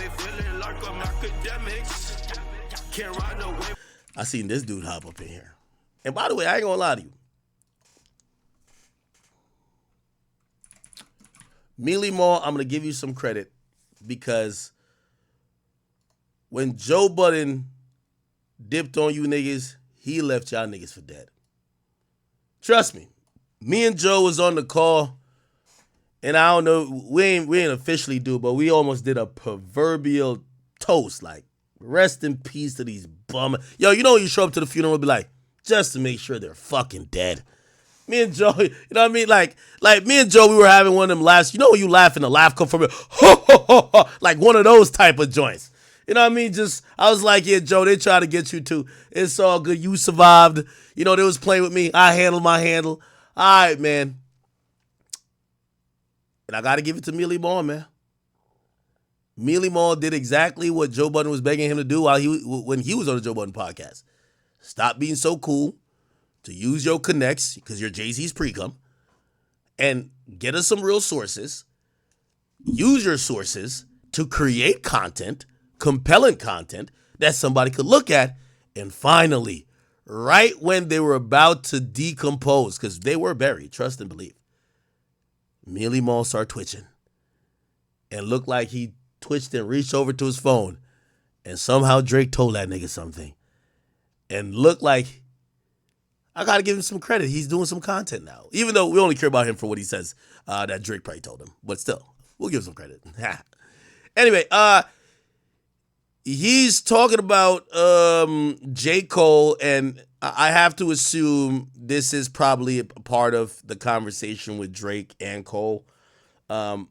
feeling like I'm Akademiks. Can't ride no wave. I seen this dude hop up in here. And by the way, I ain't gonna lie to you. Mealy Mal, I'm gonna give you some credit because when Joe Budden dipped on you niggas, he left y'all niggas for dead. Trust me. Me and Joe was on the call, and I don't know, we ain't officially do it, but we almost did a proverbial toast, like, rest in peace to these bum. Yo, you know when you show up to the funeral and be like, just to make sure they're fucking dead. Me and Joe, you know what I mean? Like me and Joe, we were having one of them laughs. You know when you laugh and the laugh come from it, like one of those type of joints. You know what I mean? Just, I was like, yeah, Joe, they try to get you too. It's all good. You survived. You know, they was playing with me. I handled my handle. All right, man. And I got to give it to Mealy Mal, man. Mealy Mal did exactly what Joe Budden was begging him to do when he was on the Joe Budden podcast. Stop being so cool, to use your connects, because you're Jay-Z's pre-cum, and get us some real sources. Use your sources to create content, compelling content, that somebody could look at. And finally, right when they were about to decompose, because they were buried, trust and believe, Mealy Mal started twitching. And looked like he twitched and reached over to his phone. And somehow Drake told that nigga something. And looked like, I got to give him some credit. He's doing some content now. Even though we only care about him for what he says that Drake probably told him. But still, we'll give him some credit. Anyway, he's talking about J. Cole, and I have to assume this is probably a part of the conversation with Drake and Cole. I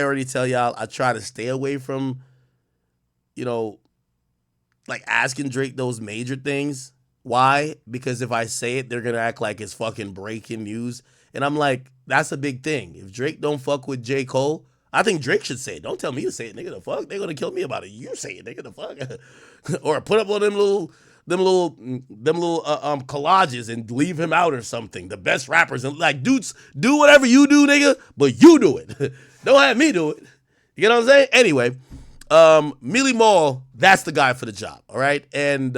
already tell y'all, I try to stay away from, like asking Drake those major things. Why? Because if I say it, they're going to act like it's fucking breaking news. And I'm like, that's a big thing. If Drake don't fuck with J. Cole, I think Drake should say it. Don't tell me to say it, nigga, the fuck. They're going to kill me about it. You say it, nigga, the fuck. Or put up on them little collages and leave him out or something. The best rappers. And like, dudes, do whatever you do, nigga, but you do it. Don't have me do it. You know what I'm saying? Anyway. Mealy Mal, that's the guy for the job, all right? And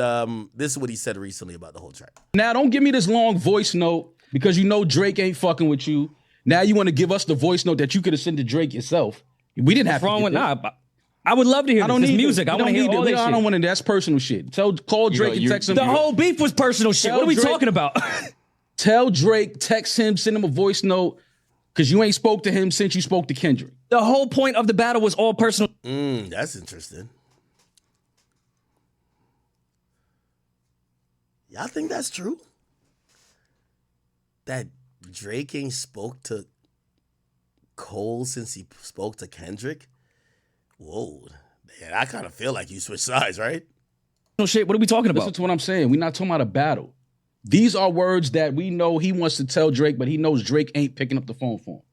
this is what he said recently about the whole track. Now, don't give me this long voice note because you know Drake ain't fucking with you. Now you want to give us the voice note that you could have sent to Drake yourself. We didn't have What's wrong to with get nah, I would love to hear this music. I want to hear all this shit. I don't want to. That's personal shit. Call Drake and text him. The whole beef was personal shit. What are we talking about? Tell Drake, text him, send him a voice note. Because you ain't spoke to him since you spoke to Kendrick. The whole point of the battle was all personal. That's interesting. Y'all think that's true? That Drake ain't spoke to Cole since he spoke to Kendrick? Whoa. Man, I kind of feel like you switched sides, right? No shit. What are we talking about? Listen to what I'm saying. We're not talking about a battle. These are words that we know he wants to tell Drake, but he knows Drake ain't picking up the phone for him.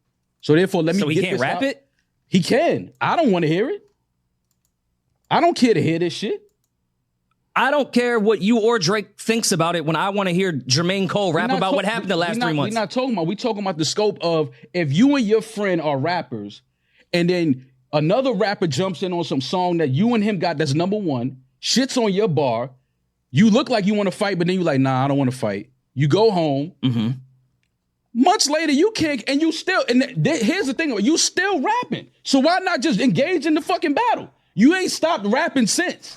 So therefore, let me get this. So he can't rap it? He can. I don't want to hear it. I don't care to hear this shit. I don't care what you or Drake thinks about it when I want to hear Jermaine Cole rap about what happened the last 3 months. We're not talking about. We're talking about the scope of if you and your friend are rappers and then another rapper jumps in on some song that you and him got that's number one, shits on your bar, you look like you want to fight, but then you're like, nah, I don't want to fight. You go home. Mm-hmm. Months later, you kick, and you still, and here's the thing, you still rapping. So why not just engage in the fucking battle? You ain't stopped rapping since.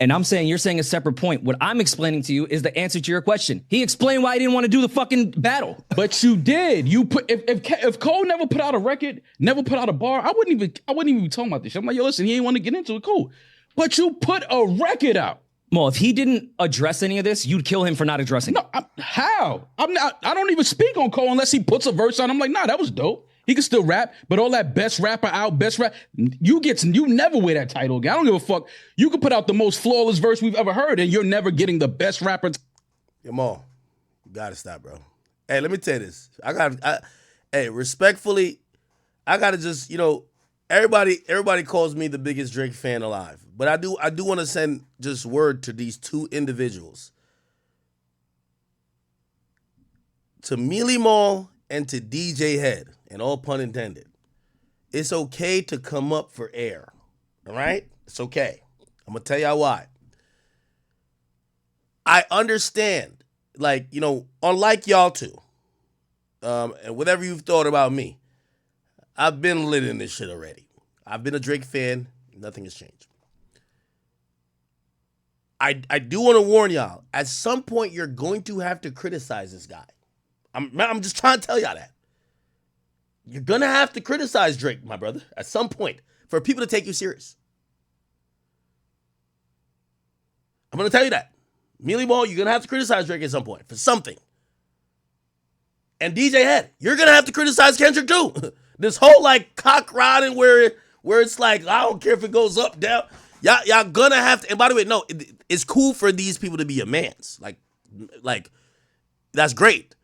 And I'm saying, you're saying a separate point. What I'm explaining to you is the answer to your question. He explained why he didn't want to do the fucking battle. But you did. You put if Cole never put out a record, never put out a bar, I wouldn't even be talking about this shit. I'm like, yo, listen, he ain't want to get into it, cool. But you put a record out. Well, if he didn't address any of this, you'd kill him for not addressing it. How? I don't even speak on Cole unless he puts a verse on. I'm like, nah, that was dope. He can still rap, but all that best rapper out, you never wear that title again. I don't give a fuck. You could put out the most flawless verse we've ever heard, and you're never getting the best rapper. Yo, Mal, you gotta stop, bro. Hey, let me tell you this. Respectfully, I gotta just, everybody calls me the biggest Drake fan alive. But I do want to send just word to these two individuals. To Mealy Mal and to DJ Head, and all pun intended. It's okay to come up for air, All right? It's okay. I'm going to tell y'all why. I understand, like, you know, unlike y'all two, and whatever you've thought about me, I've been lit in this shit already. I've been a Drake fan. Nothing has changed. I do want to warn y'all, at some point, you're going to have to criticize this guy. I'm just trying to tell y'all that. You're going to have to criticize Drake, my brother, at some point, for people to take you serious. I'm going to tell you that. Mealy Mal, you're going to have to criticize Drake at some point for something. And DJ Head, you're going to have to criticize Kendrick too. This whole like cock riding where it's like, I don't care if it goes up, down. Y'all going to have to, and by the way, no, it's cool for these people to be your mans. Like that's great.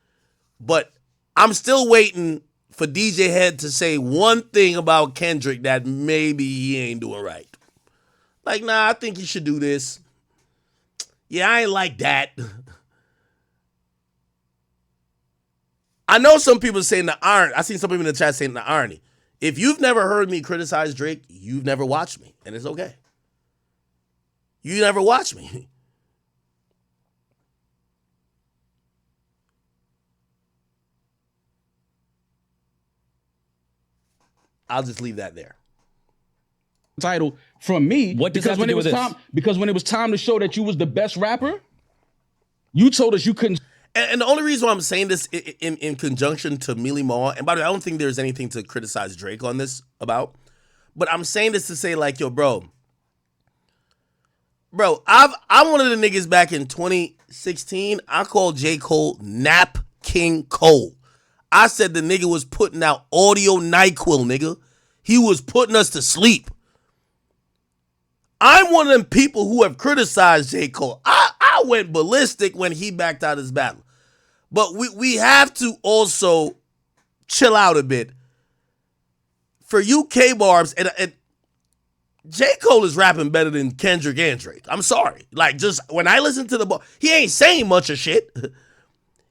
But I'm still waiting for DJ Head to say one thing about Kendrick that maybe he ain't doing right. Like, nah, I think he should do this. Yeah, I ain't like that. I know some people saying the irony. I seen some people in the chat saying the irony. If you've never heard me criticize Drake, you've never watched me, and it's okay. You never watched me. I'll just leave that there. Title from me. What does that have to do with this? Because when it was time to show that you was the best rapper, you told us you couldn't. And the only reason why I'm saying this in conjunction to Mealy Mal, and by the way, I don't think there's anything to criticize Drake on this about, but I'm saying this to say like, yo, bro, I'm one of the niggas back in 2016. I called J. Cole Nap King Cole. I said the nigga was putting out audio NyQuil, nigga. He was putting us to sleep. I'm one of them people who have criticized J. Cole. I went ballistic when he backed out his battle. But we have to also chill out a bit. For you K-Barbs, and J. Cole is rapping better than Kendrick and Drake. I'm sorry. Like, just when I listen to the he ain't saying much of shit.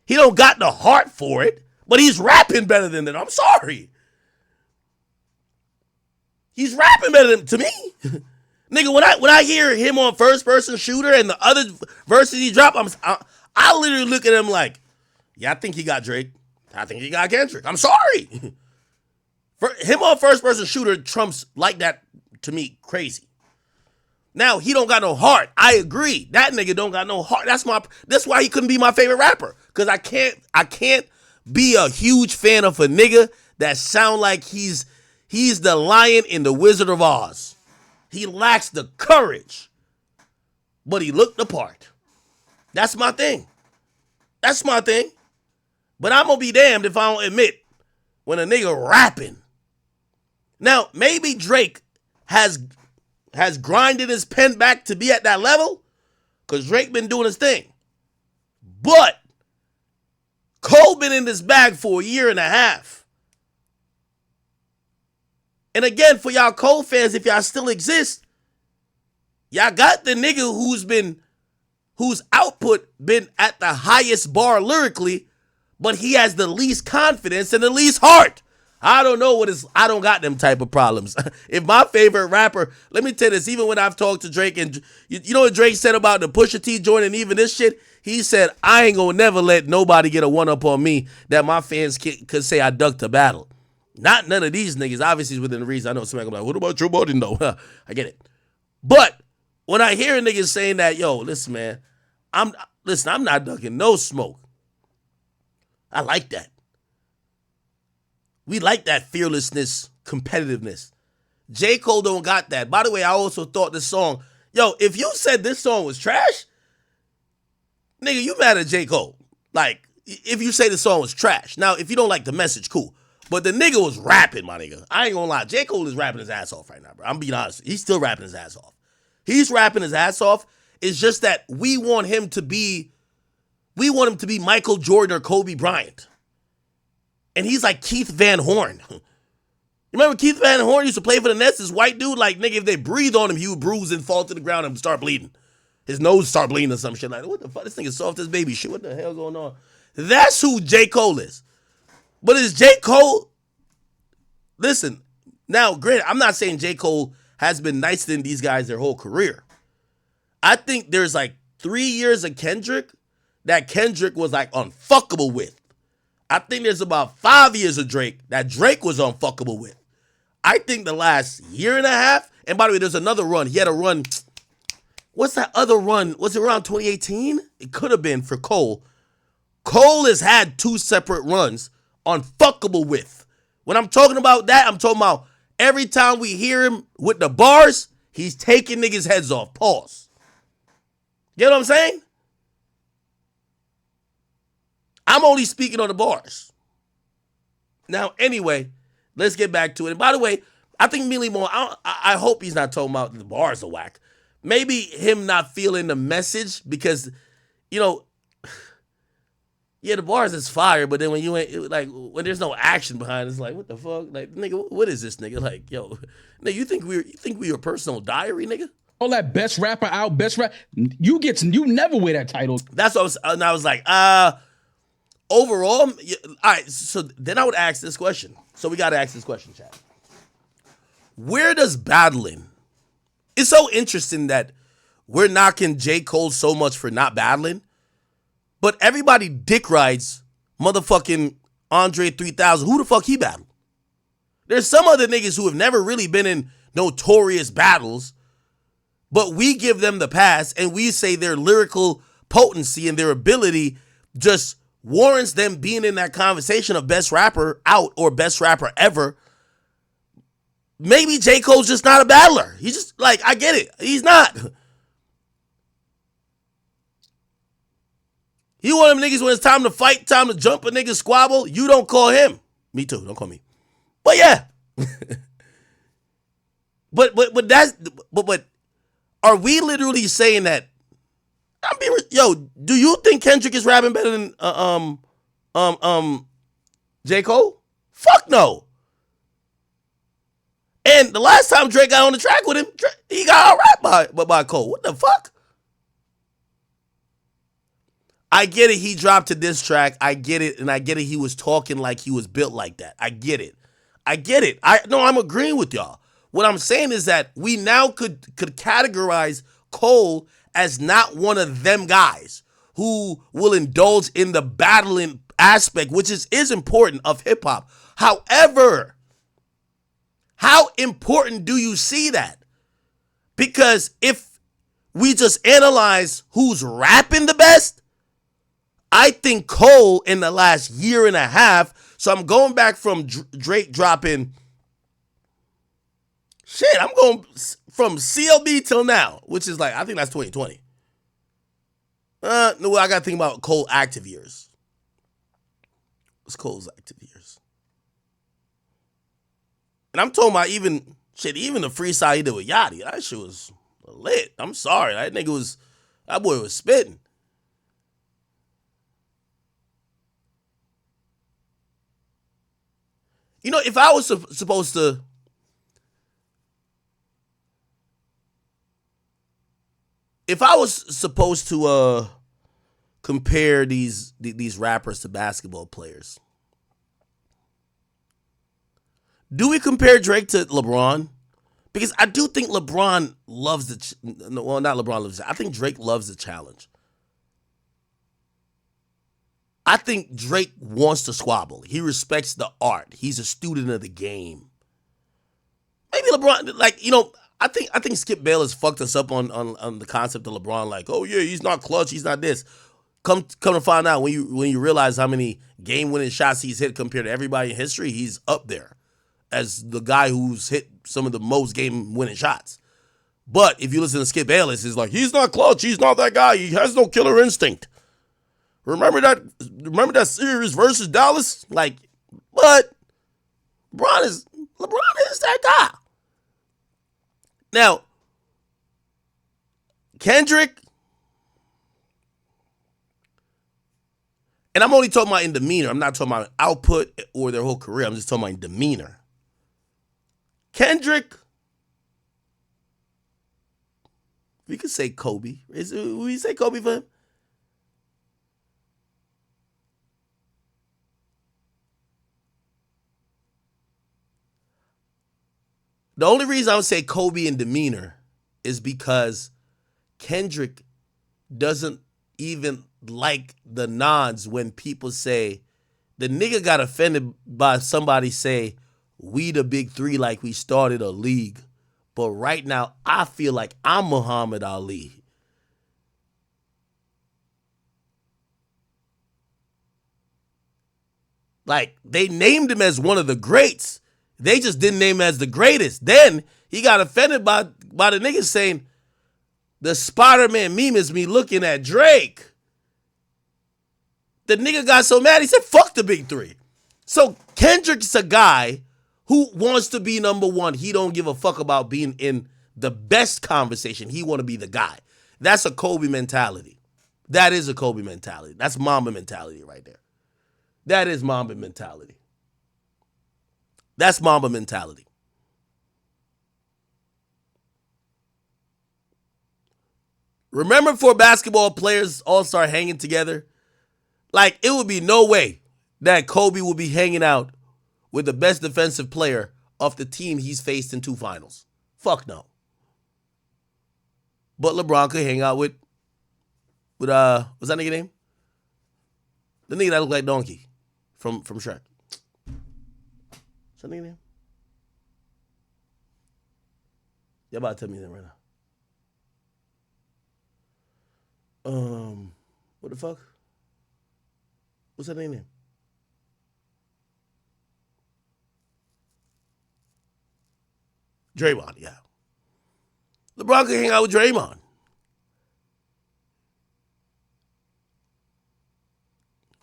He don't got the heart for it, but he's rapping better than them. I'm sorry. He's rapping better than to me. Nigga, when I hear him on First Person Shooter and the other verses he dropped, I literally look at him like, yeah, I think he got Drake. I think he got Kendrick. I'm sorry. For him on First Person Shooter trumps like that to me crazy. Now, he don't got no heart. I agree. That nigga don't got no heart. That's why he couldn't be my favorite rapper. Because I can't be a huge fan of a nigga that sound like he's the lion in the Wizard of Oz. He lacks the courage, but he looked the part. That's my thing. But I'm going to be damned if I don't admit when a nigga rapping. Now, maybe Drake has grinded his pen back to be at that level because Drake been doing his thing. But Cole been in this bag for a year and a half. And again, for y'all Cole fans, if y'all still exist, y'all got the nigga whose output been at the highest bar lyrically, but he has the least confidence and the least heart. I don't know I don't got them type of problems. If my favorite rapper, let me tell you this, even when I've talked to Drake, and you know what Drake said about the Pusha T joint and even this shit? He said, I ain't gonna never let nobody get a one-up on me that my fans could say I ducked a battle. Not none of these niggas, obviously within reason. I know somebody gonna be like, what about Joe Budden though? I get it. But when I hear a nigga saying that, yo, listen, man, I'm not ducking no smoke. I like that. We like that fearlessness, competitiveness. J. Cole don't got that. By the way, I also thought this song, yo, if you said this song was trash, nigga, you mad at J. Cole. Like, if you say the song was trash. Now, if you don't like the message, cool. But the nigga was rapping, my nigga. I ain't gonna lie. J. Cole is rapping his ass off right now, bro. I'm being honest. He's still rapping his ass off. He's rapping his ass off. It's just that we want him to be Michael Jordan or Kobe Bryant. And he's like Keith Van Horn. You remember Keith Van Horn used to play for the Nets? This white dude, like, nigga, if they breathe on him, he would bruise and fall to the ground and start bleeding. His nose start bleeding or some shit. Like, what the fuck? This nigga's soft as baby shit. What the hell going on? That's who J. Cole is. But is J. Cole... Listen, now, granted, I'm not saying J. Cole has been nicer than these guys their whole career. I think there's like 3 years of Kendrick that Kendrick was like unfuckable with. I think there's about 5 years of Drake that Drake was unfuckable with. I think the last year and a half, and by the way, there's another run. He had a run. What's that other run? Was it around 2018? It could have been for Cole. Cole has had 2 separate runs unfuckable with. When I'm talking about that, I'm talking about every time we hear him with the bars, he's taking niggas' heads off. Pause. You know what I'm saying? I'm only speaking on the bars. Now, anyway, let's get back to it. And by the way, I think Mealy Mal, I hope he's not talking about the bars are whack. Maybe him not feeling the message because, you know, yeah, the bars is fire, but then when you ain't, like, when there's no action behind it, it's like, what the fuck? Like, nigga, what is this, nigga? Like, yo, nigga, you think we your personal diary, nigga? All that best rapper out, best rap. You never wear that title. That's what I was, and I was like, overall, all right, so then I would ask this question. So we got to ask this question, chat. Where does battling, it's so interesting that we're knocking J. Cole so much for not battling, but everybody dick rides motherfucking Andre 3000. Who the fuck he battled? There's some other niggas who have never really been in notorious battles, but we give them the pass and we say their lyrical potency and their ability just warrants them being in that conversation of best rapper out or best rapper ever. Maybe J. Cole's just not a battler. He's just, like, I get it. He's not. He one of them niggas when it's time to fight, time to jump a nigga squabble, you don't call him. Me too, don't call me. But yeah. but are we literally saying that, do you think Kendrick is rapping better than J. Cole? Fuck no. And the last time Drake got on the track with him, he got outrapped by Cole. What the fuck? I get it. He dropped a diss track. I get it. And I get it. He was talking like he was built like that. I get it. I'm agreeing with y'all. What I'm saying is that we now could categorize Cole as not one of them guys who will indulge in the battling aspect, which is important of hip hop. However, how important do you see that? Because if we just analyze who's rapping the best, I think Cole in the last year and a half, so I'm going back from Drake dropping, I'm going from CLB till now, which is like, I think that's 2020. No, I got to think about Cole active years. What's Cole's active years? And I'm talking about even the freestyle he did with Yachty. That shit was lit. I'm sorry. That boy was spitting. You know, if I was supposed to compare these rappers to basketball players, do we compare Drake to LeBron? Because I do think LeBron loves not LeBron loves it. I think Drake loves the challenge. I think Drake wants to squabble. He respects the art. He's a student of the game. Maybe LeBron, I think Skip Bayless fucked us up on the concept of LeBron. Like, oh yeah, he's not clutch. He's not this. Come to find out when you realize how many game-winning shots he's hit compared to everybody in history, he's up there as the guy who's hit some of the most game-winning shots. But if you listen to Skip Bayless, it's like, he's not clutch. He's not that guy. He has no killer instinct. Remember that series versus Dallas? Like, but LeBron is that guy. Now, Kendrick, and I'm only talking about in demeanor. I'm not talking about output or their whole career. I'm just talking about in demeanor. Kendrick, we could say Kobe. Would we say Kobe for him? The only reason I would say Kobe in demeanor is because Kendrick doesn't even like the nods when people say, the nigga got offended by somebody say, we the big three like we started a league. But right now, I feel like I'm Muhammad Ali. Like, they named him as one of the greats. They just didn't name him as the greatest. Then he got offended by the niggas saying, the Spider-Man meme is me looking at Drake. The nigga got so mad, he said, fuck the big three. So Kendrick's a guy who wants to be number one. He don't give a fuck about being in the best conversation. He want to be the guy. That's a Kobe mentality. That is a Kobe mentality. That's Mamba mentality right there. That is Mamba mentality. That's Mamba mentality. Remember before basketball players all start hanging together? Like, it would be no way that Kobe would be hanging out with the best defensive player of the team he's faced in 2 finals. Fuck no. But LeBron could hang out with what's that nigga name? The nigga that looked like Donkey from Shrek. What's that nigga name? Y'all about to tell me that right now. What the fuck? What's that name? Draymond, yeah. LeBron could hang out with Draymond.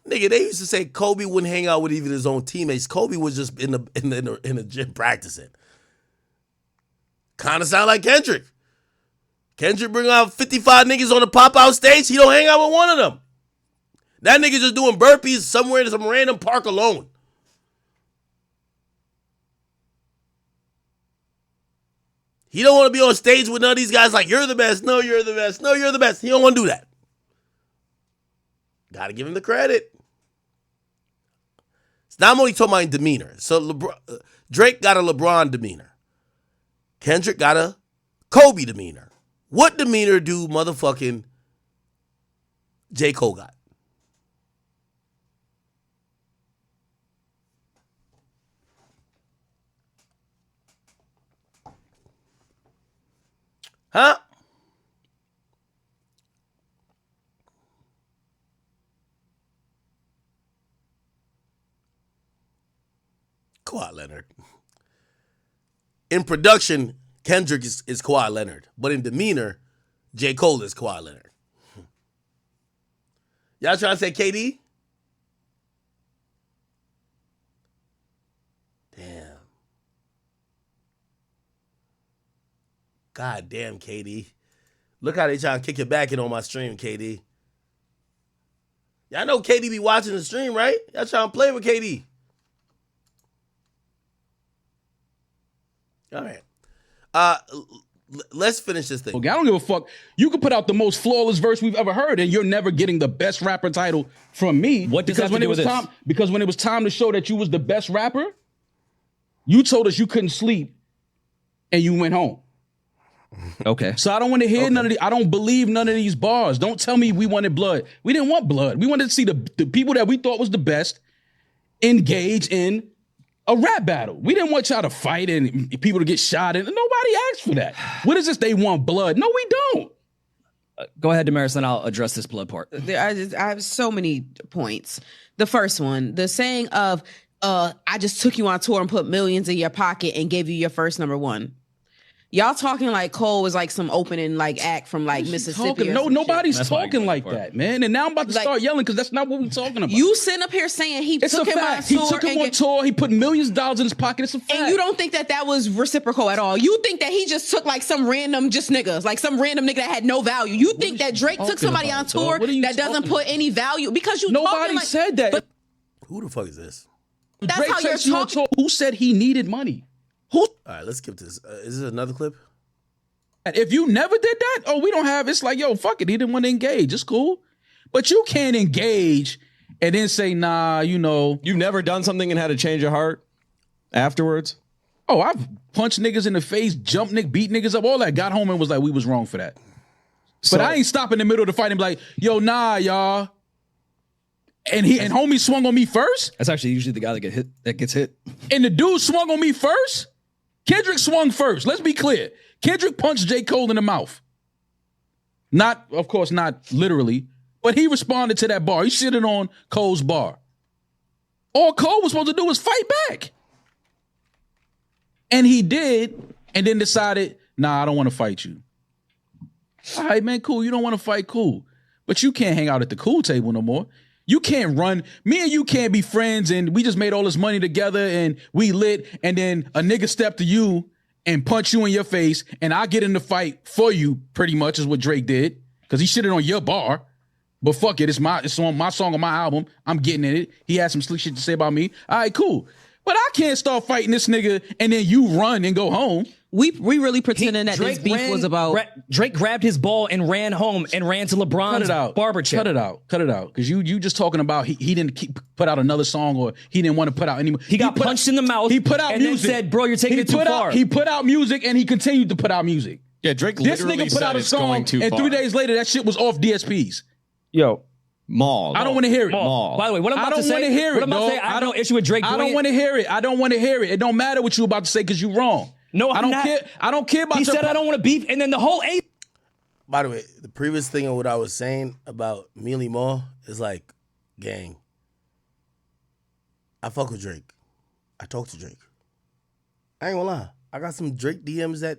Nigga, they used to say Kobe wouldn't hang out with even his own teammates. Kobe was just in the gym practicing. Kind of sound like Kendrick. Kendrick bring out 55 niggas on the pop-out stage. He don't hang out with one of them. That nigga just doing burpees somewhere in some random park alone. He don't want to be on stage with none of these guys like, you're the best. No, you're the best. No, you're the best. He don't want to do that. Got to give him the credit. So now I'm only talking about demeanor. So Drake got a LeBron demeanor. Kendrick got a Kobe demeanor. What demeanor do motherfucking J. Cole got? Huh? Kawhi Leonard. In production, Kendrick is Kawhi Leonard. But in demeanor, J. Cole is Kawhi Leonard. Y'all trying to say KD? Damn. God damn, KD. Look how they trying to kick your back in on my stream, KD. Y'all know KD be watching the stream, right? Y'all trying to play with KD. All right. Let's finish this thing. Okay, I don't give a fuck. You could put out the most flawless verse we've ever heard, and you're never getting the best rapper title from me. What does that have to do with this? Because when it was time to show that you was the best rapper, you told us you couldn't sleep, and you went home. Okay. So I don't want to hear none of I don't believe none of these bars. Don't tell me we wanted blood. We didn't want blood. We wanted to see the people that we thought was the best engage in a rap battle. We didn't want y'all to fight and people to get shot. And nobody asked for that. What is this? They want blood. No, we don't. Go ahead, Damaris, and I'll address this blood part. I have so many points. The first one, the saying of, I just took you on tour and put millions in your pocket and gave you your first number one. Y'all talking like Cole was like some opening like act from like Mississippi. No, nobody's talking like that, man. And now I'm about to start yelling because that's not what we're talking about. You sitting up here saying he took him on tour. He took him on tour. He put millions of dollars in his pocket. It's a fact. And you don't think that was reciprocal at all. You think that he just took like some random just niggas, like some random nigga that had no value. You think that Drake took somebody on tour that doesn't put any value because you nobody said that. But who the fuck is this? That's Drake how you're talking. Who said he needed money? Who? All right, let's skip this. Is this another clip? If you never did that, we don't have. It's like, yo, fuck it. He didn't want to engage. It's cool, but you can't engage and then say, nah, you know, you've never done something and had to change your heart afterwards. Oh, I've punched niggas in the face, jumped beat niggas up, all that. Got home and was like, we was wrong for that. But I ain't stopping in the middle of the fight and be like, yo, nah, y'all. And homie swung on me first. That's actually usually the guy that gets hit. And the dude swung on me first. Kendrick swung first. Let's be clear. Kendrick punched J. Cole in the mouth. Not, of course, not literally, but he responded to that bar. He shitted on Cole's bar. All Cole was supposed to do was fight back. And he did, and then decided, nah, I don't want to fight you. All right, man, cool. You don't want to fight, cool. But you can't hang out at the cool table no more. You can't run. Me and you can't be friends, and we just made all this money together, and we lit, and then a nigga step to you and punch you in your face, and I get in the fight for you, pretty much, is what Drake did, because he shitted on your bar. But fuck it, it's on my song on my album. I'm getting in it. He had some slick shit to say about me. All right, cool. But I can't start fighting this nigga, and then you run and go home. We really pretending that this beef was about... Drake grabbed his ball and ran home and ran to LeBron's barber chair. Cut it out. Because you just talking about he didn't put out another song, or he didn't want to put out any more. He got punched in the mouth. He put out and music. Then said, bro, you're taking it too far. He put out music, and he continued to put out music. Yeah, Drake This literally nigga put out a song, and 3 days later, that shit was off DSPs. Yo. Maul. I don't want to hear it. Maul. By the way, what I'm about to say, I have no issue with Drake doing it. I don't want to hear it. I don't want to hear it. It don't matter what you about to say because you're wrong. No, I don't care. I don't care about He said I don't want to beef, and then the whole By the way, the previous thing of what I was saying about Mealy Mal is like, gang, I fuck with Drake. I talk to Drake. I ain't gonna lie. I got some Drake DMs that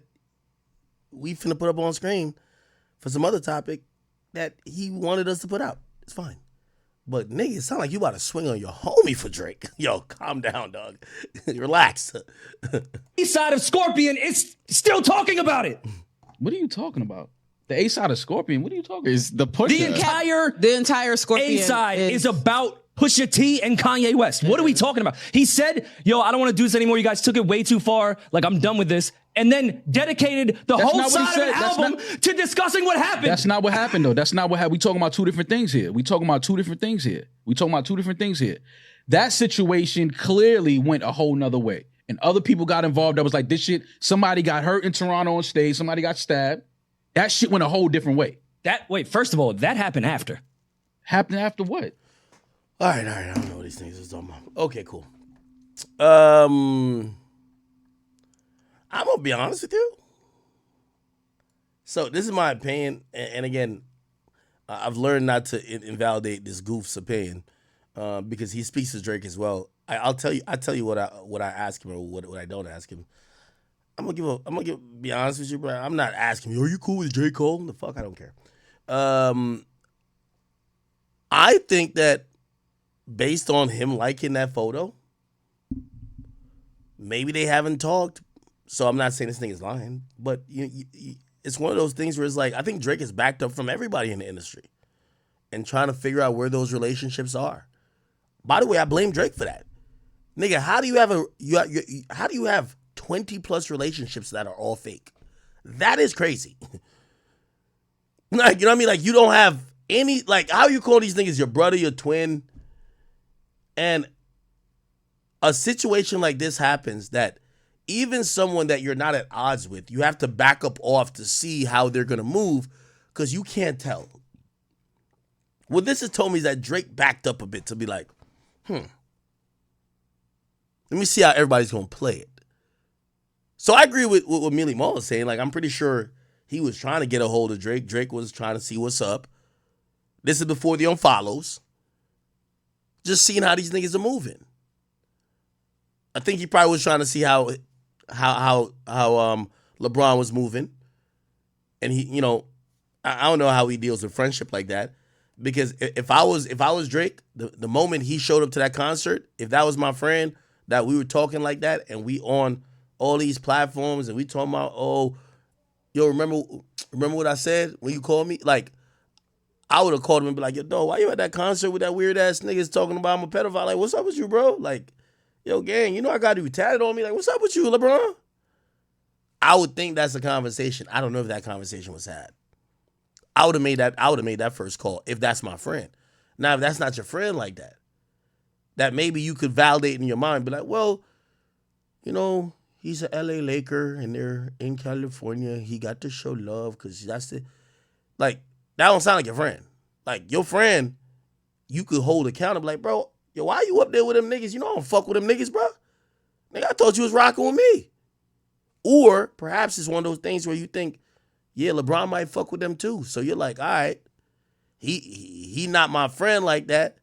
we finna put up on screen for some other topic that he wanted us to put out. It's fine. But nigga, it sound like you about to swing on your homie for Drake. Yo, calm down, dog. Relax. East side of Scorpion is still talking about it. What are you talking about? The A side of Scorpion. What are you talking about? Is the Pusha. The entire Scorpion A side is about Pusha T and Kanye West. What are we talking about? He said, yo, I don't want to do this anymore. You guys took it way too far. Like, I'm done with this. And then dedicated the whole side of the album to discussing what happened. That's not what happened, though. That's not what happened. We talking about two different things here. That situation clearly went a whole nother way. And other people got involved that was like, this shit, somebody got hurt in Toronto on stage. Somebody got stabbed. That shit went a whole different way. First of all, that happened after. Happened after what? All right. I don't know what these things is talking about. Okay, cool. I'm gonna be honest with you. So this is my opinion, and again, I've learned not to invalidate this goof's opinion because he speaks to Drake as well. I'll tell you what I ask him or what I don't ask him. I'm gonna be honest with you, bro. I'm not asking you, are you cool with J. Cole? The fuck, I don't care. I think that based on him liking that photo, maybe they haven't talked. So I'm not saying this thing is lying, but it's one of those things where it's like, I think Drake is backed up from everybody in the industry and trying to figure out where those relationships are. By the way, I blame Drake for that. Nigga, how do you have 20 plus relationships that are all fake? That is crazy. Like, you know what I mean? Like, you don't have any, like, how you call these niggas your brother, your twin, and a situation like this happens that even someone that you're not at odds with, you have to back up off to see how they're going to move because you can't tell. What this has told me is that Drake backed up a bit to be like, let me see how everybody's going to play it. So I agree with what Mealy Mal was saying. Like, I'm pretty sure he was trying to get a hold of Drake. Drake was trying to see what's up. This is before the unfollows. Just seeing how these niggas are moving. I think he probably was trying to see how LeBron was moving, and he, you know, I don't know how he deals with friendship like that, because if I was Drake, the moment he showed up to that concert, if that was my friend that we were talking like that, and we on all these platforms and we talking about, oh, yo, remember what I said when you called me? Like, I would have called him and be like, yo, dog, why you at that concert with that weird ass niggas talking about I'm a pedophile? Like, what's up with you, bro? Like, yo, gang, you know I got you tatted on me. Like, what's up with you, LeBron? I would think that's a conversation. I don't know if that conversation was had. I would have made that first call if that's my friend. Now, if that's not your friend like that, that maybe you could validate in your mind, be like, well, you know, he's a LA Laker and they're in California. He got to show love because that's the like that don't sound like your friend. Like your friend, you could hold accountable. Like, bro, yo, why you up there with them niggas? You know I don't fuck with them niggas, bro. Nigga, I thought you was rocking with me. Or perhaps it's one of those things where you think, yeah, LeBron might fuck with them too. So you're like, all right, he not my friend like that.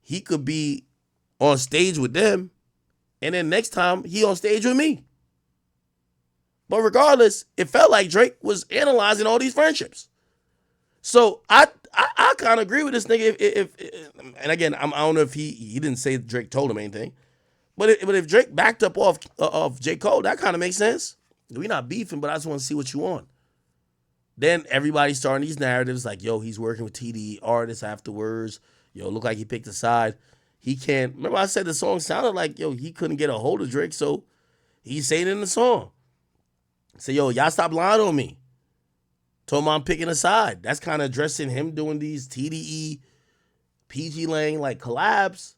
He could be on stage with them, and then next time he on stage with me. But regardless, it felt like Drake was analyzing all these friendships. So I kind of agree with this nigga. If and again, I don't know if he didn't say Drake told him anything, but if Drake backed up off J. Cole, that kind of makes sense. We not beefing, but I just want to see what you want. Then everybody's starting these narratives like, yo, he's working with TDE artists afterwards. Yo, look like he picked a side. He can't. Remember I said the song sounded like, yo, he couldn't get a hold of Drake, so he's saying it in the song. Say, yo, y'all stop lying on me. Told him I'm picking a side. That's kind of addressing him doing these TDE, PG Lang like collabs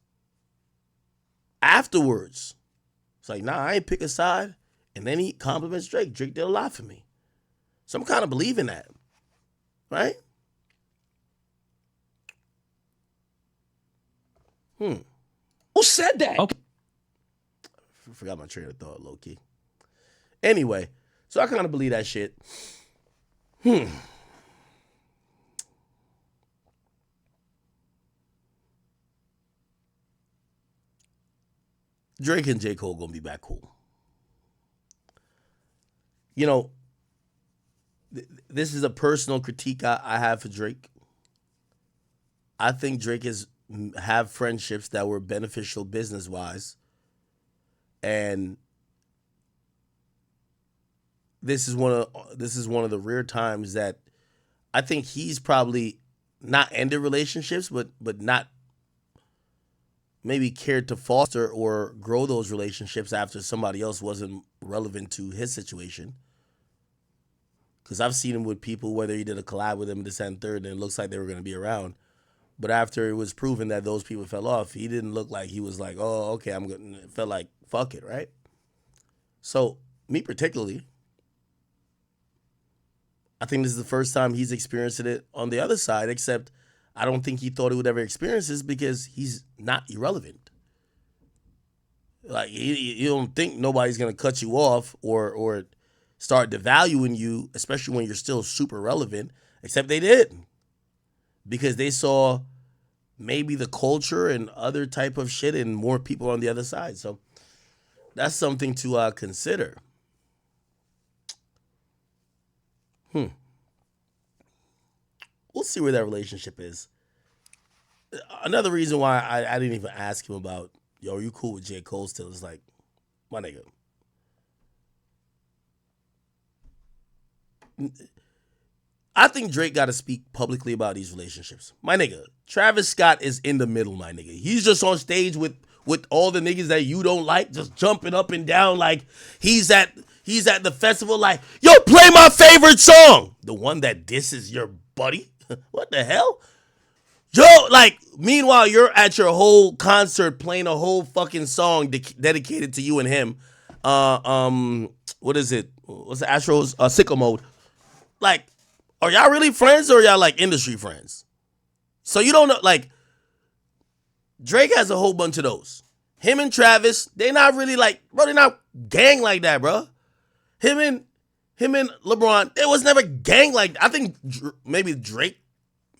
afterwards. It's like, nah, I ain't pick a side. And then he compliments Drake. Drake did a lot for me. So I'm kind of believing that. Right? Who said that? Okay. I forgot my train of thought, low key. Anyway, so I kind of believe that shit. Drake and J. Cole gonna be back cool. You know, this is a personal critique I have for Drake. I think Drake has have friendships that were beneficial business-wise. And this is one of the rare times that I think he's probably not ended relationships, but not maybe cared to foster or grow those relationships after somebody else wasn't relevant to his situation. Because I've seen him with people, whether he did a collab with them, this and third, and it looks like they were going to be around. But after it was proven that those people fell off, he didn't look like he was like, oh, okay, I'm good. It felt like, fuck it, right? So, me particularly, I think this is the first time he's experiencing it on the other side, except I don't think he thought he would ever experience this because he's not irrelevant. Like, you don't think nobody's going to cut you off or start devaluing you, especially when you're still super relevant, except they did. Because they saw maybe the culture and other type of shit and more people on the other side. So that's something to consider. We'll see where that relationship is. Another reason why I didn't even ask him about, yo, are you cool with J. Cole still? It's like, my nigga. I think Drake got to speak publicly about these relationships. My nigga, Travis Scott is in the middle, my nigga. He's just on stage with all the niggas that you don't like, just jumping up and down like he's at the festival like, yo, play my favorite song. The one that disses your buddy? What the hell? Yo, like, meanwhile, you're at your whole concert playing a whole fucking song dedicated to you and him. What is it? What's the Astros? Sicko Mode. Like, are y'all really friends or y'all like industry friends? So you don't know, like, Drake has a whole bunch of those. Him and Travis, they're not really like, bro, they're not gang like that, bro. Him and LeBron, there was never gang like, I think maybe Drake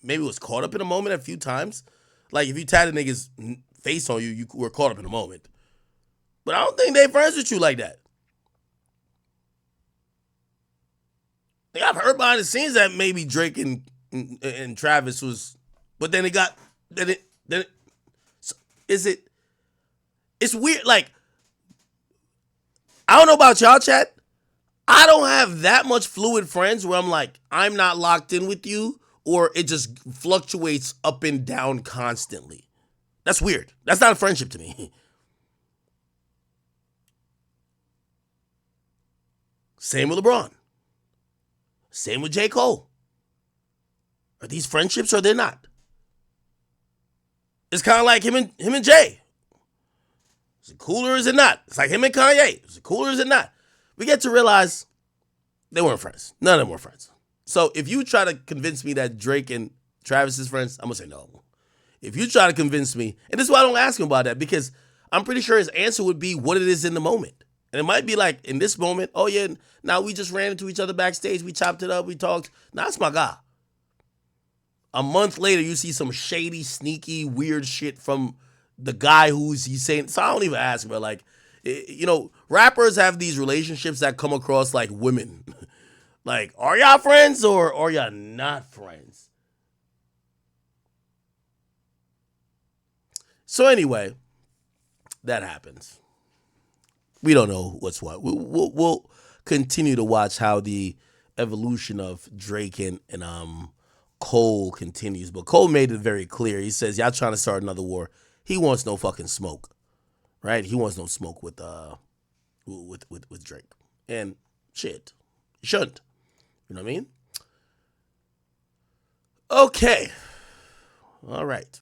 was caught up in a moment a few times. Like, if you tatted a nigga's face on you, you were caught up in a moment. But I don't think they friends with you like that. I've heard behind the scenes that maybe Drake and Travis was, but then it's weird. Like, I don't know about y'all, chat. I don't have that much fluid friends where I'm like, I'm not locked in with you, or it just fluctuates up and down constantly. That's weird. That's not a friendship to me. Same with LeBron. Same with J. Cole. Are these friendships or they're not? It's kind of like him and Jay. Is it cool or is it not? It's like him and Kanye. Is it cool or is it not? we get to realize they weren't friends. None of them were friends. So if you try to convince me that Drake and Travis is friends, I'm going to say no. If you try to convince me, and this is why I don't ask him about that, because I'm pretty sure his answer would be what it is in the moment. And it might be like, in this moment, oh yeah, now we just ran into each other backstage, we chopped it up, we talked. Nah, that's my guy. A month later, you see some shady, sneaky, weird shit from the guy he's saying. So I don't even ask, bro. Like, you know, rappers have these relationships that come across like women. Like, are y'all friends or are y'all not friends? So anyway, that happens. We don't know what's what. We'll continue to watch how the evolution of Drake and Cole continues. But Cole made it very clear. He says, y'all trying to start another war. He wants no fucking smoke. Right? He wants no smoke with Drake. And shit. He shouldn't. You know what I mean? Okay. All right.